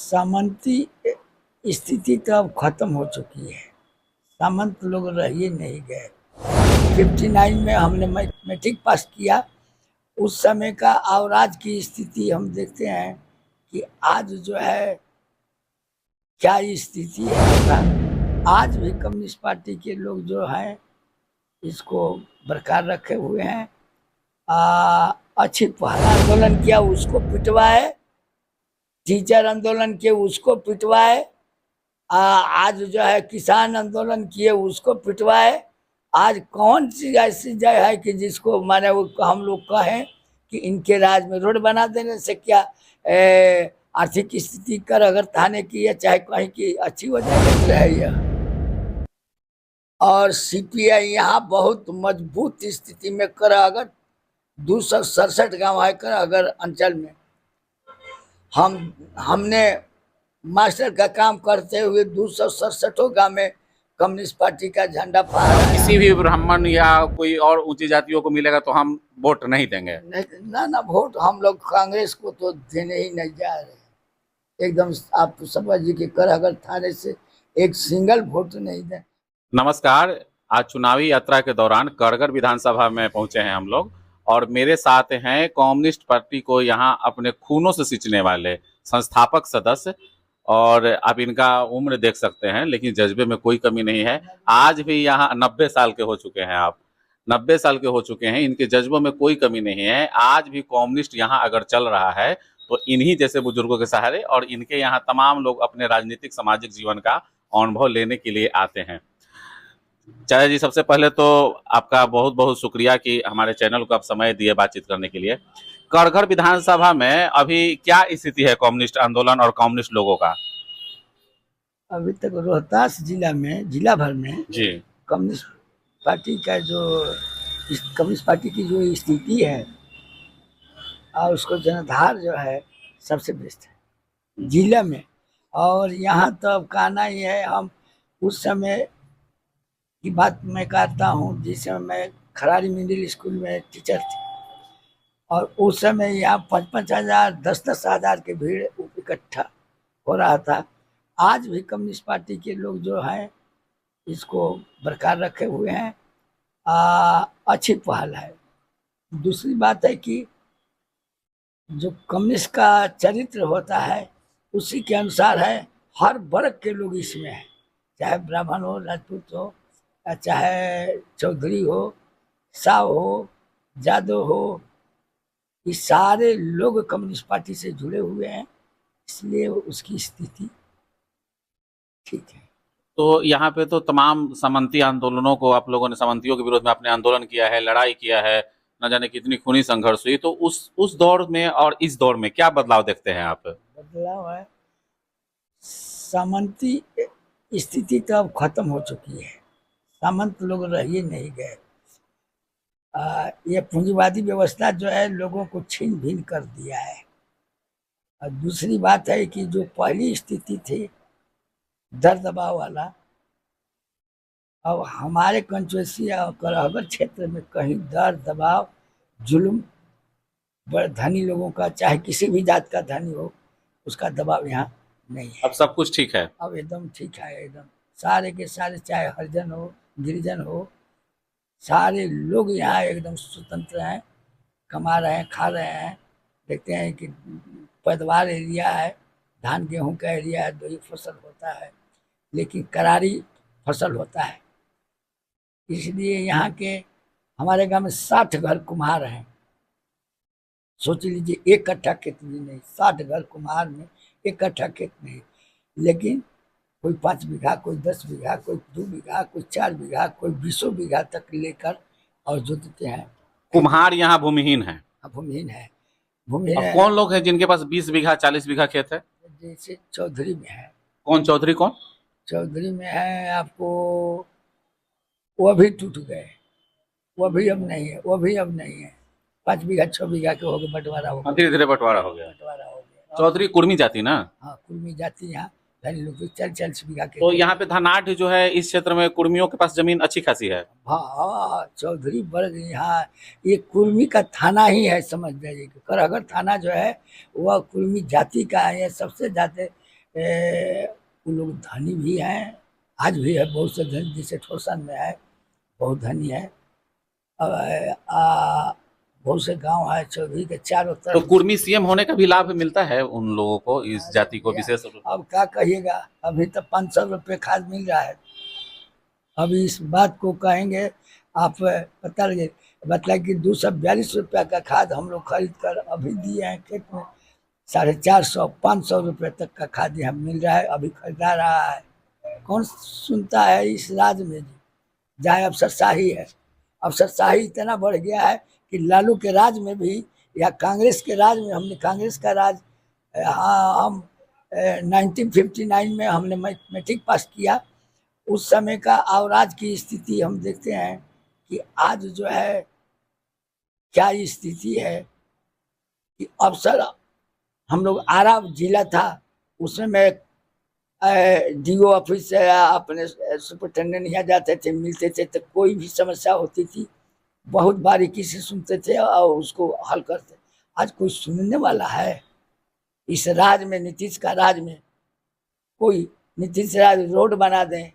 सामंती स्थिति तो अब खत्म हो चुकी है। सामंत लोग रह ही नहीं गए। 59 में हमने मैट्रिक पास किया। उस समय का और आज की स्थिति हम देखते हैं कि आज जो है क्या स्थिति है। आज भी कम्युनिस्ट पार्टी के लोग जो हैं इसको बरकरार रखे हुए हैं। अच्छी पहला आंदोलन किया उसको पिटवाए, टीचर आंदोलन किए उसको पिटवाए, आज जो है किसान आंदोलन किए उसको पिटवाए। आज कौन सी ऐसी जगह है कि जिसको माने वो हम लोग कहें कि इनके राज में रोड बना देने से क्या आर्थिक स्थिति कर अगर थाने की या चाहे कहीं की अच्छी हो जाएगी है यह। और सीपीआई यहाँ बहुत मजबूत स्थिति में कर अगर 267 गांव है कर अगर अंचल में हमने मास्टर का काम करते हुए 267 गांव में कम्युनिस्ट पार्टी का झंडा फहराया। किसी भी ब्राह्मण या कोई और ऊंची जातियों को मिलेगा तो हम वोट नहीं देंगे। ना वोट हम लोग कांग्रेस को तो देने ही नहीं जा रहे। एकदम आप समझिए कि कर अगर थाने से एक सिंगल वोट नहीं दें। नमस्कार, आज चुनावी यात्रा के दौरान करगर विधानसभा में पहुंचे हैं हम लोग और मेरे साथ हैं कम्युनिस्ट पार्टी को यहाँ अपने खूनों से सींचने वाले संस्थापक सदस्य। और आप इनका उम्र देख सकते हैं, लेकिन जज्बे में कोई कमी नहीं है। आज भी यहाँ 90 साल के हो चुके हैं, आप 90 साल के हो चुके हैं, इनके जज्बों में कोई कमी नहीं है। आज भी कम्युनिस्ट यहाँ अगर चल रहा है तो इन्हीं जैसे बुजुर्गों के सहारे, और इनके यहाँ तमाम लोग अपने राजनीतिक सामाजिक जीवन का अनुभव लेने के लिए आते हैं। चाचा जी, सबसे पहले तो आपका बहुत बहुत शुक्रिया कि हमारे चैनल को आप समय दिए बातचीत करने के लिए। करगर विधानसभा में अभी क्या स्थिति है कम्युनिस्ट आंदोलन और कम्युनिस्ट लोगों का? अभी तक रोहतास जिला में, जिला भर में जी, कम्युनिस्ट पार्टी का जो कम्युनिस्ट पार्टी की जो स्थिति है और उसको जनाधार जो है सबसे बेस्ट है जिला में। और यहाँ तो अब कहना ही है, हम उस समय की बात मैं कहता हूँ जिस समय मैं खरारी मिडिल स्कूल में टीचर थी, और उस समय यहाँ 5,000 10,000 के भीड़ इकट्ठा हो रहा था। आज भी कम्युनिस्ट पार्टी के लोग जो हैं इसको बरकरार रखे हुए हैं। अच्छी पहल है। दूसरी बात है कि जो कम्युनिस्ट का चरित्र होता है उसी के अनुसार है। हर वर्ग के लोग इसमें हैं, चाहे ब्राह्मण हो, राजपूत हो, चाहे चौधरी हो, साव हो, जादव हो, ये सारे लोग कम्युनिस्ट पार्टी से जुड़े हुए हैं, इसलिए उसकी स्थिति ठीक है। तो यहाँ पे तो तमाम सामंती आंदोलनों को आप लोगों ने, सामंतियों के विरोध में आपने आंदोलन किया है, लड़ाई किया है, न जाने कितनी खूनी संघर्ष हुई। तो उस दौर में और इस दौर में क्या बदलाव देखते हैं आप? बदलाव है, सामंती स्थिति तो अब खत्म हो चुकी है। सामंत लोग रह ही नहीं गए। ये पूंजीवादी व्यवस्था जो है लोगों को छीन भीन कर दिया है। और दूसरी बात है कि जो पहली स्थिति थी दर दबाव वाला, अब हमारे कंचुएसी और करहगर क्षेत्र में कहीं दर दबाव जुल्म बड़े धनी लोगों का, चाहे किसी भी जात का धनी हो, उसका दबाव यहाँ नहीं है। अब सब कुछ ठीक है, अब एकदम ठीक है। एकदम सारे के सारे, चाहे हरिजन हो, गिरिजन हो, सारे लोग यहाँ एकदम स्वतंत्र हैं, कमा रहे हैं, खा रहे हैं। देखते हैं कि पैदावार एरिया है, धान गेहूं का एरिया है, 2 ही फसल होता है, लेकिन करारी फसल होता है। इसलिए यहाँ के हमारे गांव में 60 घर कुम्हार हैं। सोच लीजिए, 1 कट्ठा खेत भी नहीं, 60 घर कुम्हार में 1 कट्ठा खेत नहीं। लेकिन कोई 5 बीघा, कोई 10 बीघा, कोई 2 बीघा, कोई 4 बीघा, कोई 20 बीघा तक लेकर और जोतते हैं। कुम्हार यहाँ भूमिहीन है? भूमिहीन है। भूमिहीन है। कौन लोग हैं जिनके पास 20 बीघा 40 बीघा खेत है? जैसे चौधरी में है। कौन चौधरी? कौन चौधरी में है आपको, वो भी टूट गए, वो भी अब नहीं है, वो भी अब नहीं है। 5 बीघा 6 बीघा के हो गए, बंटवारा हो गया। धीरे धीरे बंटवारा हो गया। चौधरी कुर्मी जाति ना? हाँ, कुर्मी जाति। यहाँ धनी लोग 40 बीघा के। तो यहाँ पे धनाढ़ जो है इस क्षेत्र में कुर्मियों के पास जमीन अच्छी खासी है। हाँ, चौधरी वर्ग यहाँ ये कुर्मी का थाना ही है, समझ जाइए। करहगर थाना जो है वह कुर्मी जाति का है। सबसे ज्यादा वो लोग धनी भी हैं, आज भी है बहुत से धनी, जैसे ठोसन में है बहुत धनी है। बहुत से गांव है चौधरी के चारों तो तरफ। कुर्मी सीएम होने का भी लाभ मिलता है उन लोगों को, इस जाति को विशेष रूप से? अब क्या कहिएगा, अभी तो 500 रुपये खाद मिल रहा है। अभी इस बात को कहेंगे आप, पता लगे बतलाए कि 242 रुपया का खाद हम लोग खरीद कर अभी दिए हैं खेत में। 450-500 रुपये तक का खाद यहाँ मिल रहा है, अभी खरीदा रहा है। कौन सुनता है इस राज्य में जी? जहाँ अफसरशाही है, अफसरशाही इतना बढ़ गया है कि लालू के राज में भी या कांग्रेस के राज में, हमने कांग्रेस का राज, हाँ हम 1959 में हमने मैट्रिक पास किया, उस समय का और आज की स्थिति हम देखते हैं कि आज जो है क्या स्थिति है कि अफसर, हम लोग आरा जिला था उसमें मैं डीओ ऑफिस से अपने सुपरिटेंडेंट यहाँ जाते थे, मिलते थे, तो कोई भी समस्या होती थी बहुत बारीकी से सुनते थे और उसको हल करते। आज कोई सुनने वाला है इस राज में, नीतीश का राज में? कोई नीतीश राज रोड बना दें,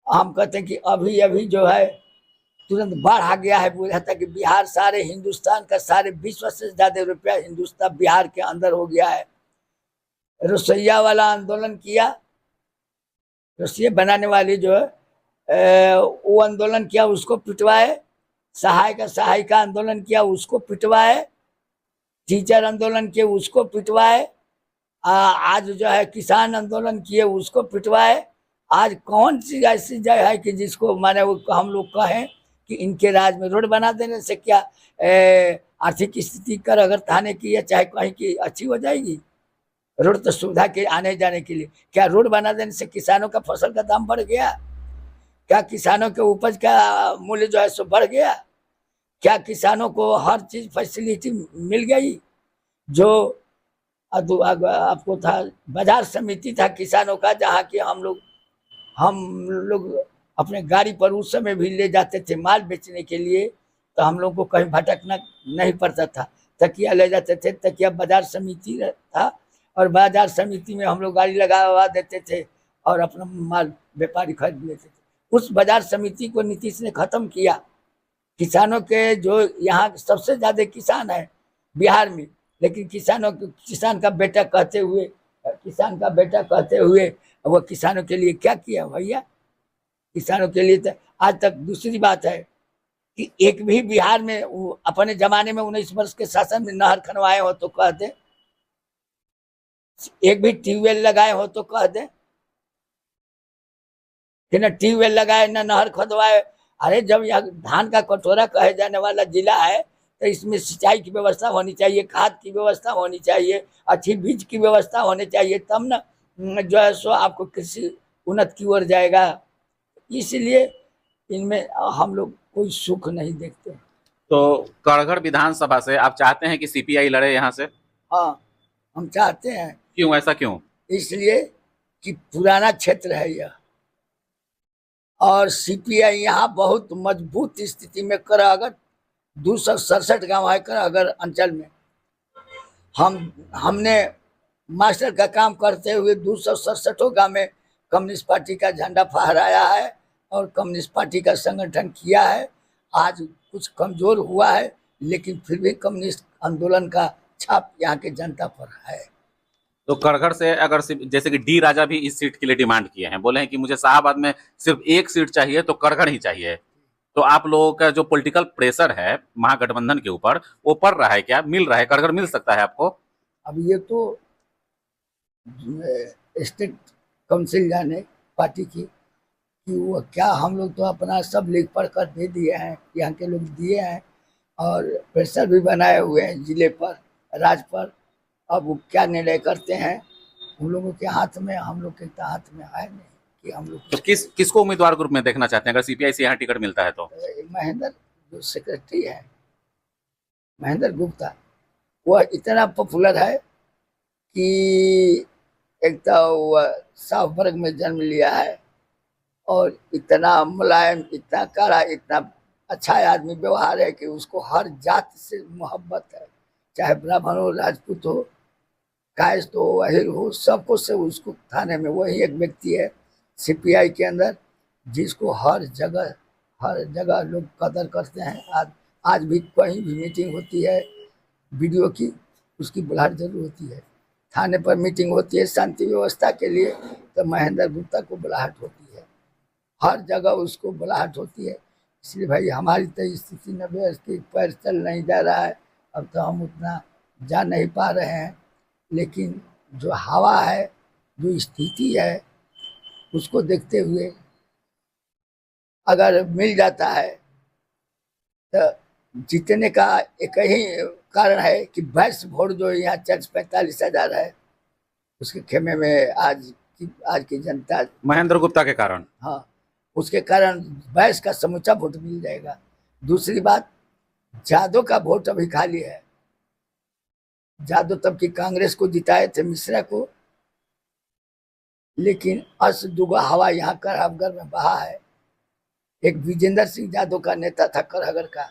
हम कहते हैं कि अभी अभी जो है तुरंत बाढ़ आ गया है, बोला था कि बिहार सारे हिंदुस्तान का, सारे विश्व से ज्यादा रुपया हिंदुस्तान बिहार के अंदर हो गया है। रसोईया वाला आंदोलन किया, रसोई बनाने वाली जो है वो आंदोलन किया, उसको पिटवाए। सहायिका आंदोलन किया, उसको पिटवाए। टीचर आंदोलन किए, उसको पिटवाए। आज जो है किसान आंदोलन किए, उसको पिटवाए। आज कौन सी ऐसी जगह है कि जिसको माने वो हम लोग कहें कि इनके राज में रोड बना देने से क्या आर्थिक स्थिति कर अगर थाने की या चाहे कहीं की अच्छी हो जाएगी? रोड तो सुविधा के आने जाने के लिए, क्या रोड बना देने से किसानों का फसल का दाम बढ़ गया? क्या किसानों के उपज का मूल्य जो है सो बढ़ गया? क्या किसानों को हर चीज फैसिलिटी मिल गई? जो आपको था बाजार समिति था किसानों का, जहाँ की हम लोग अपने गाड़ी पर उस समय भी ले जाते थे माल बेचने के लिए, तो हम लोग को कहीं भटकना नहीं पड़ता था। तकिया ले जाते थे, तकिया बाजार समिति था और बाजार समिति में हम लोग गाड़ी लगा देते थे और अपना माल व्यापारी खरीद लेते थे। उस बाजार समिति को नीतीश ने खत्म किया। किसानों के जो यहाँ सबसे ज्यादा किसान है बिहार में, लेकिन किसान का बेटा कहते हुए वो किसानों के लिए क्या किया भैया? किसानों के लिए तो आज तक दूसरी बात है कि एक भी बिहार में अपने जमाने में 19 वर्ष के शासन में नहर खनवाए हो तो कह दे, एक भी ट्यूबवेल लगाए हो तो कह दे कि न ट्यूबवेल लगाए न नहर खोदवाए। अरे जब यह धान का कटोरा कहे जाने वाला जिला है तो इसमें सिंचाई की व्यवस्था होनी चाहिए, खाद की व्यवस्था होनी चाहिए, अच्छी बीज की व्यवस्था होनी चाहिए, तब न जो है सो आपको कृषि उन्नत की ओर जाएगा। इसलिए इनमें हम लोग कोई सुख नहीं देखते। तो कड़गड़ विधानसभा से आप चाहते हैं कि सीपीआई लड़े यहाँ से? हाँ, हम चाहते हैं। क्यों, ऐसा क्यों? इसलिए कि पुराना क्षेत्र है यह और सीपीआई यहाँ बहुत मजबूत स्थिति में करगड़ 267 गांव है करगड़ अंचल में। हमने मास्टर का काम करते हुए 267 गांव में कम्युनिस्ट पार्टी का झंडा फहराया है और कम्युनिस्ट पार्टी का संगठन किया है। आज कुछ कमजोर हुआ है, लेकिन फिर भी कम्युनिस्ट आंदोलन का छाप यहाँ के जनता पर है। तो कड़गड़ से अगर जैसे कि डी राजा भी इस सीट के लिए डिमांड किए हैं, बोले हैं कि मुझे शाहबाद में सिर्फ एक सीट चाहिए तो कड़गड़ ही चाहिए, तो आप लोगों का जो पॉलिटिकल प्रेशर है महागठबंधन के ऊपर वो पड़ रहा है क्या? मिल रहा है? कड़गड़ मिल सकता है आपको? अब ये तो स्टेट काउंसिल जाने पार्टी की कि वो क्या, हम लोग तो अपना सब लिख पढ़ कर दे दिए हैं, यहाँ के लोग दिए हैं और प्रेशर भी बनाए हुए हैं जिले पर, राज्य पर। अब वो क्या निर्णय करते हैं उन लोगों के हाथ में, हम लोग के हाथ में है नहीं कि हम लोग। तो किसको उम्मीदवार ग्रुप में देखना चाहते हैं अगर सीपीआई से यहाँ टिकट मिलता है तो? महेंद्र जो सेक्रेटरी है, महेंद्र गुप्ता, वह इतना पॉपुलर है कि एक तो वह साफ वर्ग में जन्म लिया है और इतना मुलायम, इतना कड़ा, इतना अच्छा आदमी व्यवहार है कि उसको हर जात से मोहब्बत है, चाहे ब्राह्मण हो, राजपूत हो, कायस तो अहिर हो, सबको से उसको थाने में वही एक व्यक्ति है सीपीआई के अंदर जिसको हर जगह लोग कदर करते हैं। आज भी कहीं भी मीटिंग होती है वीडियो की, उसकी बुलाहट जरूर होती है। थाने पर मीटिंग होती है शांति व्यवस्था के लिए तो महेंद्र गुप्ता को बुलाहट होती है, हर जगह उसको बुलाहट होती है। इसलिए भाई हमारी तो स्थिति नब्बे के पैर चल नहीं जा रहा है, अब तो हम उतना जा नहीं पा रहे हैं, लेकिन जो हवा है, जो स्थिति है, उसको देखते हुए अगर मिल जाता है तो जीतने का एक ही कारण है कि 22 वोट जो यहाँ 45,000 है, उसके खेमे में आज की जनता, महेंद्र गुप्ता के कारण, हाँ, उसके कारण 22 का समूचा वोट मिल जाएगा। दूसरी बात, जादव का वोट अभी खाली है। जादव तब की कांग्रेस को जिताए थे, मिश्रा को, लेकिन अस दुगा हवा यहाँ करहगर में बहा है। एक विजेंद्र सिंह जादव का नेता था करहगर का,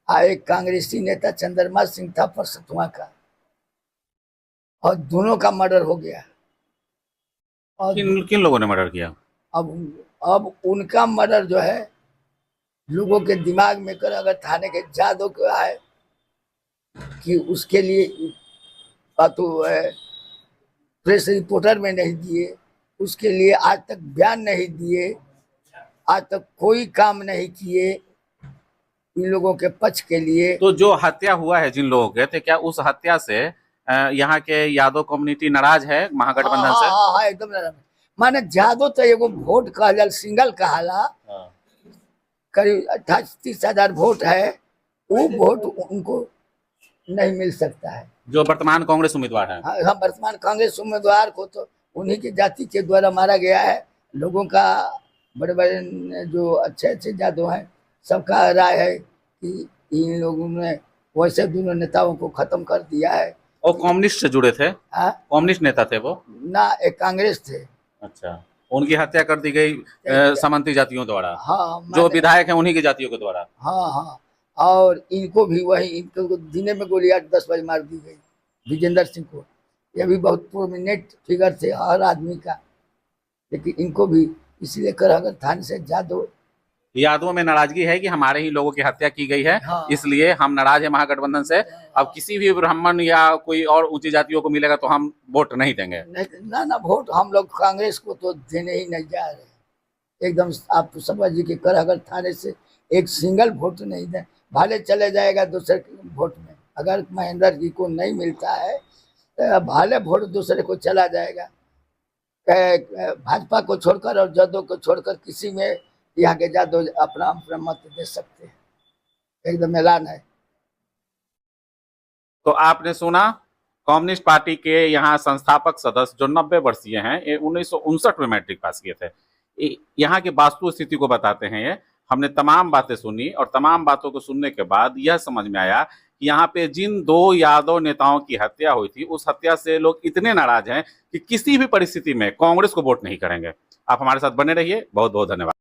एक कांग्रेसी नेता चंद्रमा सिंह था परसतुआ का, और दोनों का मर्डर हो गया। और किन लोगों ने मर्डर किया? अब उनका मर्डर जो है लोगों के दिमाग में कर, अगर थाने के जादव को आए कि उसके लिए तो प्रेस रिपोर्टर में नहीं दिए, उसके लिए आज तक बयान नहीं दिए, आज तक कोई काम नहीं किए इन लोगों के पक्ष के लिए। तो जो हत्या हुआ है जिन लोगों के, तो क्या उस हत्या से यहाँ के यादव कम्युनिटी नाराज है महागठबंधन से? हाँ, एकदम नाराज। माने जादव तो एगो वोट कहल सिंगल कहला, करीब 28-30 हजार वोट है, वो वोट उनको नहीं मिल सकता है जो वर्तमान कांग्रेस उम्मीदवार है। हाँ, वर्तमान कांग्रेस उम्मीदवार को तो उन्हीं की जाति के द्वारा मारा गया है। लोगों का, बड़े बड़े जो अच्छे जादव हैं, सबका राय है कि इन लोगों ने वैसे दोनों नेताओं को खत्म कर दिया है। और कम्युनिस्ट से जुड़े थे? कम्युनिस्ट नेता थे वो ना, एक कांग्रेस थे। अच्छा, उनकी हत्या कर दी गई सामंती जातियों द्वारा। हाँ, जो विधायक हैं उन्हीं की जातियों के द्वारा। हाँ, और इनको भी वही, इनको दिने में गोली 8-10 बजे मार दी गई विजेंद्र सिंह को। ये भी बहुत प्रोमिनेंट फिगर थे हर आदमी का, लेकिन इनको भी इसीलिए करहगर थाने से यादवों में नाराजगी है कि हमारे ही लोगों की हत्या की गई है। हाँ। इसलिए हम नाराज है महागठबंधन से। अब किसी भी ब्राह्मण या कोई और ऊंची जातियों को मिलेगा तो हम वोट नहीं देंगे। ना, वोट हम लोग कांग्रेस को तो देने ही नहीं जा रहे एकदम। आप समझिए कि करहगर थाने से एक सिंगल वोट नहीं दें, भाले चले जाएगा दूसरे वोट में। अगर महेंद्र जी को नहीं मिलता है तो भाले वोट दूसरे को चला जाएगा। भाजपा को छोड़कर और जादव को छोड़कर किसी में यहाँ के जादव अपना मत दे सकते हैं, एकदम ऐलान है। तो आपने सुना, कम्युनिस्ट पार्टी के यहाँ संस्थापक सदस्य जो 90 वर्षीय हैं, ये 1959 में मैट्रिक पास किए थे। यहाँ की वास्तु स्थिति को बताते हैं ये। हमने तमाम बातें सुनी और तमाम बातों को सुनने के बाद यह समझ में आया कि यहाँ पे जिन 2 यादव नेताओं की हत्या हुई थी, उस हत्या से लोग इतने नाराज हैं कि किसी भी परिस्थिति में कांग्रेस को वोट नहीं करेंगे। आप हमारे साथ बने रहिए। बहुत बहुत धन्यवाद।